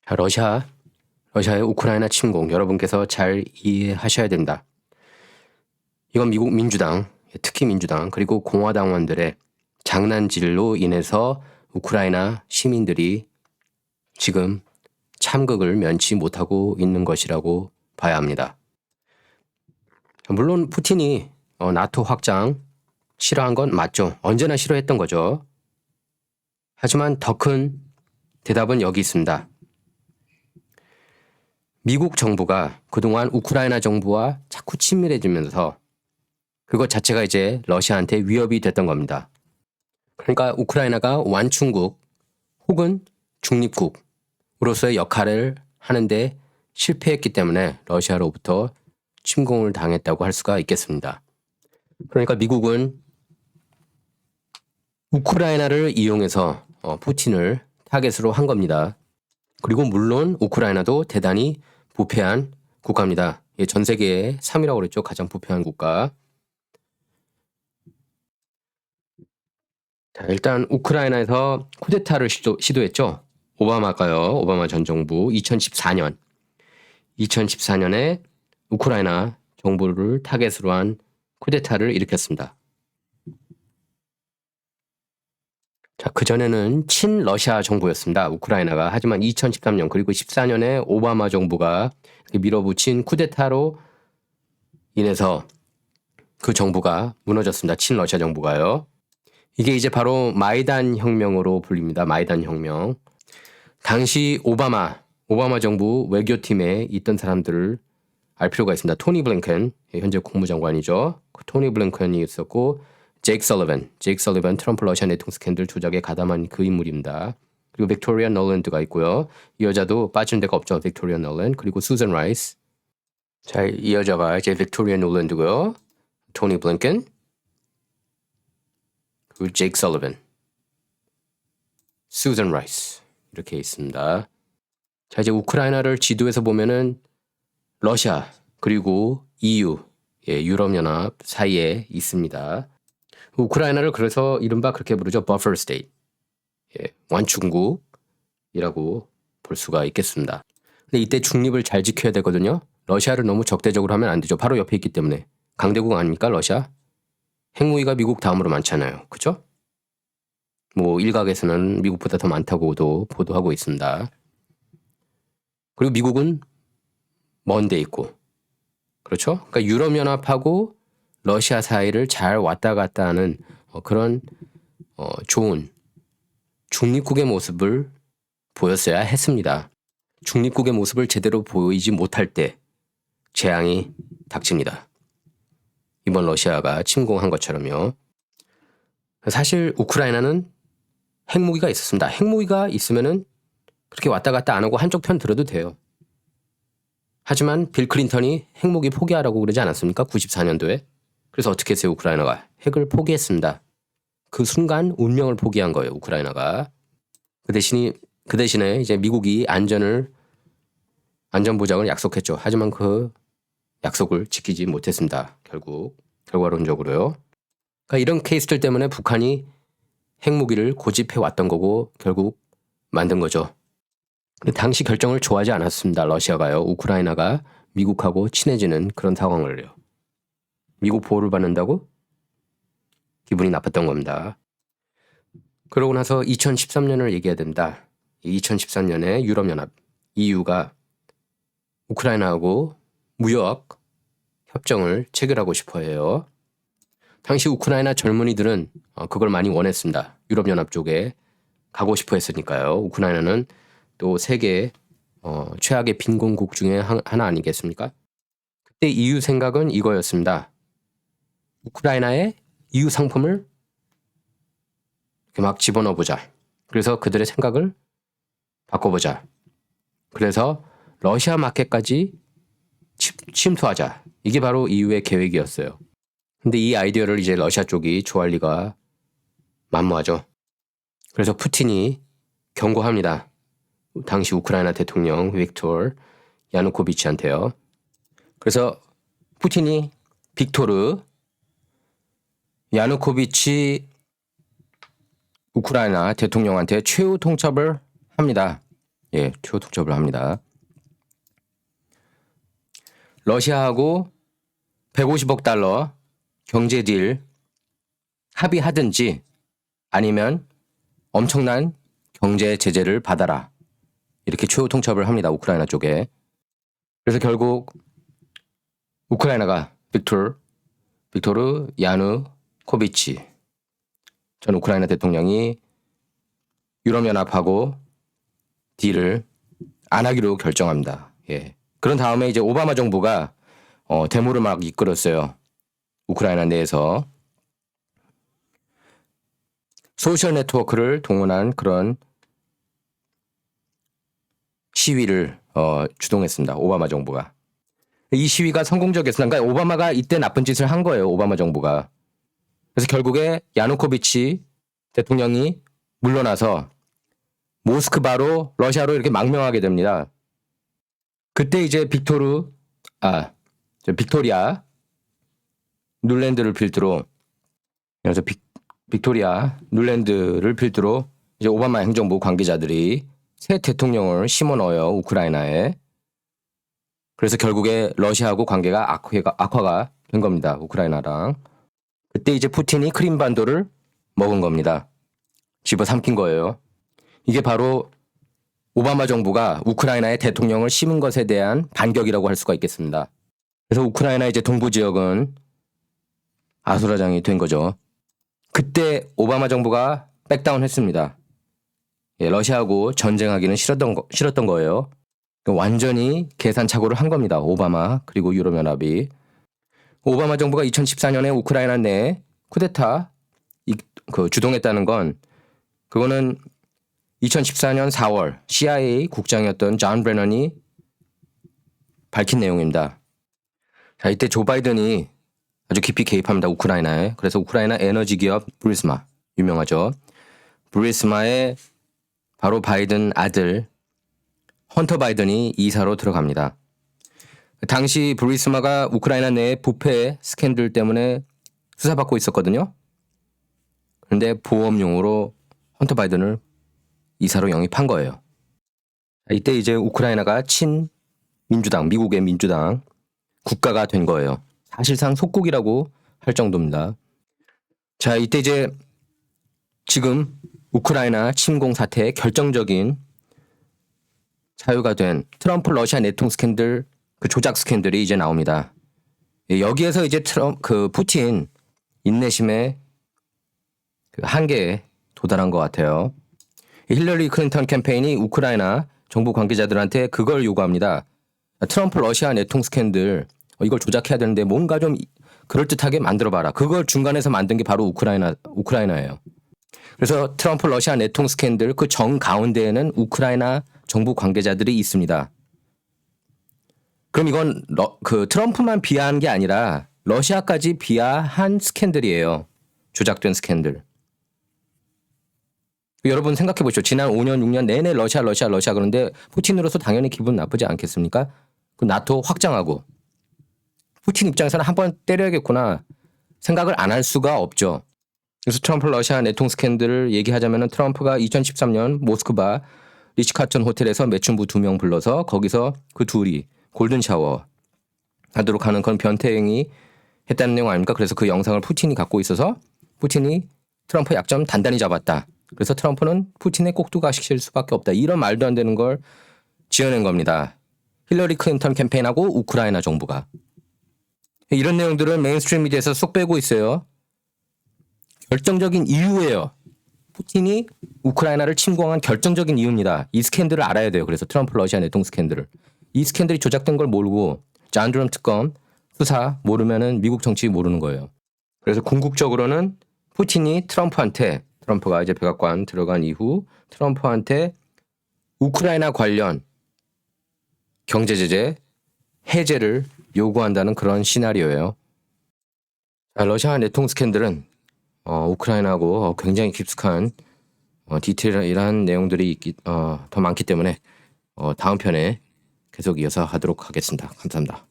자, 러시아의 우크라이나 침공 여러분께서 잘 이해하셔야 된다. 이건 미국 민주당, 특히 민주당 그리고 공화당원들의 장난질로 인해서 우크라이나 시민들이 지금 참극을 면치 못하고 있는 것이라고 봐야 합니다. 물론 푸틴이 나토 확장 싫어한 건 맞죠. 언제나 싫어했던 거죠. 하지만 더 큰 대답은 여기 있습니다. 미국 정부가 그동안 우크라이나 정부와 자꾸 친밀해지면서 그것 자체가 이제 러시아한테 위협이 됐던 겁니다. 그러니까 우크라이나가 완충국 혹은 중립국으로서의 역할을 하는데 실패했기 때문에 러시아로부터 침공을 당했다고 할 수가 있겠습니다. 그러니까 미국은 우크라이나를 이용해서 푸틴을 타겟으로 한 겁니다. 그리고 물론 우크라이나도 대단히 부패한 국가입니다. 전 세계의 3위라고 그랬죠. 가장 부패한 국가. 자, 일단 우크라이나에서 쿠데타를 시도했죠. 오바마가요. 오바마 전 정부 2014년에 우크라이나 정부를 타겟으로 한 쿠데타를 일으켰습니다. 자, 그전에는 친러시아 정부였습니다. 우크라이나가. 하지만 2013년 그리고 14년에 오바마 정부가 밀어붙인 쿠데타로 인해서 그 정부가 무너졌습니다. 친러시아 정부가요. 이게 이제 바로 마이단 혁명으로 불립니다. 마이단 혁명. 당시 오바마 정부 외교팀에 있던 사람들을 알 필요가 있습니다. 토니 블링컨, 현재 국무장관이죠. 토니 블링컨이 있었고 제이크 설리번 트럼프 러시아 내통 스캔들 조작에 가담한 그 인물입니다. 그리고 빅토리아 놀랜드가 있고요. 이 여자도 빠진 데가 없죠. 빅토리아 놀랜드. 그리고 수잔 라이스. 자, 이 여자가 이제 빅토리아 놀랜드고요. 토니 블링컨. 그리고 제이크 설리번. 수잔 라이스. 이렇게 있습니다. 자, 이제 우크라이나를 지도에서 보면은 러시아 그리고 EU, 유럽연합 사이에 있습니다. 우크라이나를 그래서 이른바 그렇게 부르죠. 버퍼 스테이트. 완충국이라고 볼 수가 있겠습니다. 근데 이때 중립을 잘 지켜야 되거든요. 러시아를 너무 적대적으로 하면 안 되죠. 바로 옆에 있기 때문에. 강대국 아닙니까, 러시아? 핵무기가 미국 다음으로 많잖아요. 그죠? 뭐 일각에서는 미국보다 더 많다고도 보도하고 있습니다. 그리고 미국은 먼 데 있고. 그렇죠? 그러니까 유럽연합하고 러시아 사이를 잘 왔다 갔다 하는 그런 좋은 중립국의 모습을 보였어야 했습니다. 중립국의 모습을 제대로 보이지 못할 때 재앙이 닥칩니다. 이번 러시아가 침공한 것처럼요. 사실 우크라이나는 핵무기가 있었습니다. 핵무기가 있으면은 그렇게 왔다 갔다 안 하고 한쪽 편 들어도 돼요. 하지만 빌 클린턴이 핵무기 포기하라고 그러지 않았습니까? 94년도에. 그래서 어떻게 했어요? 우크라이나가 핵을 포기했습니다. 그 순간 운명을 포기한 거예요. 우크라이나가. 그 대신에 이제 미국이 안전 보장을 약속했죠. 하지만 그 약속을 지키지 못했습니다. 결과론적으로요. 그러니까 이런 케이스들 때문에 북한이 핵무기를 고집해 왔던 거고 결국 만든 거죠. 근데 당시 결정을 좋아하지 않았습니다. 러시아가요. 우크라이나가 미국하고 친해지는 그런 상황을요. 미국 보호를 받는다고 기분이 나빴던 겁니다. 그러고 나서 2013년을 얘기해야 됩니다. 2013년에 유럽연합 EU가 우크라이나하고 무역 협정을 체결하고 싶어 해요. 당시 우크라이나 젊은이들은 그걸 많이 원했습니다. 유럽연합 쪽에 가고 싶어 했으니까요. 우크라이나는 또 세계 최악의 빈곤국 중에 하나 아니겠습니까? 그때 EU 생각은 이거였습니다. 우크라이나에 EU 상품을 이렇게 막 집어넣어보자. 그래서 그들의 생각을 바꿔보자. 그래서 러시아 마켓까지 침투하자. 이게 바로 EU의 계획이었어요. 근데 이 아이디어를 이제 러시아 쪽이 좋아할 리가 만무하죠. 그래서 푸틴이 경고합니다. 당시 우크라이나 대통령 빅토르 야누코비치한테요. 그래서 푸틴이 빅토르 야누코비치 우크라이나 대통령한테 최후 통첩을 합니다. 예, 추후 통첩을 합니다. 러시아하고 150억 달러 경제 딜 합의하든지 아니면 엄청난 경제 제재를 받아라. 이렇게 추후 통첩을 합니다. 우크라이나 쪽에. 그래서 결국 우크라이나가 빅토르 야누코비치 전 우크라이나 대통령이 유럽연합하고 딜을 안 하기로 결정합니다. 예. 그런 다음에 이제 오바마 정부가 데모를 막 이끌었어요. 우크라이나 내에서 소셜 네트워크를 동원한 그런 시위를 주동했습니다. 오바마 정부가. 이 시위가 성공적이었습니다. 그러니까 오바마가 이때 나쁜 짓을 한 거예요. 오바마 정부가. 그래서 결국에 야누코비치 대통령이 물러나서 모스크바로 러시아로 이렇게 망명하게 됩니다. 그때 이제 빅토리아 눌랜드를 필두로 그래서 빅토리아 눌랜드를 필두로 이제 오바마 행정부 관계자들이 새 대통령을 심어 넣어요. 우크라이나에. 그래서 결국에 러시아하고 관계가 악화가 된 겁니다. 우크라이나랑. 그때 이제 푸틴이 크림반도를 먹은 겁니다. 집어삼킨 거예요. 이게 바로 오바마 정부가 우크라이나의 대통령을 심은 것에 대한 반격이라고 할 수가 있겠습니다. 그래서 우크라이나 이제 동부 지역은 아수라장이 된 거죠. 그때 오바마 정부가 백다운 했습니다. 예, 러시아하고 전쟁하기는 싫었던 거예요. 완전히 계산착오를 한 겁니다. 오바마 그리고 유럽연합이. 오바마 정부가 2014년에 우크라이나 내에 쿠데타 주동했다는 건 그거는 2014년 4월 CIA 국장이었던 존 브레넌이 밝힌 내용입니다. 자, 이때 조 바이든이 아주 깊이 개입합니다. 우크라이나에. 그래서 우크라이나 에너지 기업 부리스마 유명하죠. 부리스마의 바로 바이든 아들 헌터 바이든이 이사로 들어갑니다. 당시 부리스마가 우크라이나 내의 부패 스캔들 때문에 수사받고 있었거든요. 그런데 보험용으로 헌터 바이든을 이사로 영입한 거예요. 이때 이제 우크라이나가 친민주당, 미국의 민주당 국가가 된 거예요. 사실상 속국이라고 할 정도입니다. 자, 이때 이제 지금 우크라이나 침공 사태의 결정적인 사유가 된 트럼프 러시아 내통 스캔들, 그 조작 스캔들이 이제 나옵니다. 여기에서 이제 푸틴 인내심의 그 한계에 도달한 것 같아요. 힐러리 클린턴 캠페인이 우크라이나 정부 관계자들한테 그걸 요구합니다. 트럼프 러시아 내통 스캔들 이걸 조작해야 되는데 뭔가 좀 그럴듯하게 만들어봐라. 그걸 중간에서 만든 게 바로 우크라이나예요. 그래서 트럼프 러시아 내통 스캔들 그 정 가운데에는 우크라이나 정부 관계자들이 있습니다. 그럼 이건 트럼프만 비하한 게 아니라 러시아까지 비하한 스캔들이에요. 조작된 스캔들. 여러분 생각해 보시죠. 지난 5년, 6년 내내 러시아 그런데 푸틴으로서 당연히 기분 나쁘지 않겠습니까? 그 나토 확장하고 푸틴 입장에서는 한번 때려야겠구나 생각을 안 할 수가 없죠. 그래서 트럼프 러시아 내통 스캔들을 얘기하자면 트럼프가 2013년 모스크바 리츠카튼 호텔에서 매춘부 2명 불러서 거기서 그 둘이 골든 샤워 하도록 하는 그런 변태행위 했다는 내용 아닙니까? 그래서 그 영상을 푸틴이 갖고 있어서 푸틴이 트럼프 약점 단단히 잡았다. 그래서 트럼프는 푸틴의 꼭두가 시킬 수밖에 없다. 이런 말도 안 되는 걸 지어낸 겁니다. 힐러리 클린턴 캠페인하고 우크라이나 정부가. 이런 내용들을 메인스트림 미디어에서 쏙 빼고 있어요. 결정적인 이유예요. 푸틴이 우크라이나를 침공한 결정적인 이유입니다. 이 스캔들을 알아야 돼요. 그래서 트럼프 러시아 내통 스캔들을. 이 스캔들이 조작된 걸 모르고 잔드럼 특검 수사 모르면은 미국 정치 모르는 거예요. 그래서 궁극적으로는 푸틴이 트럼프가 이제 백악관 들어간 이후 트럼프한테 우크라이나 관련 경제 제재 해제를 요구한다는 그런 시나리오예요. 러시아 내통 스캔들은 우크라이나하고 굉장히 깊숙한 디테일한 내용들이 더 많기 때문에 다음 편에 계속 이어서 하도록 하겠습니다. 감사합니다.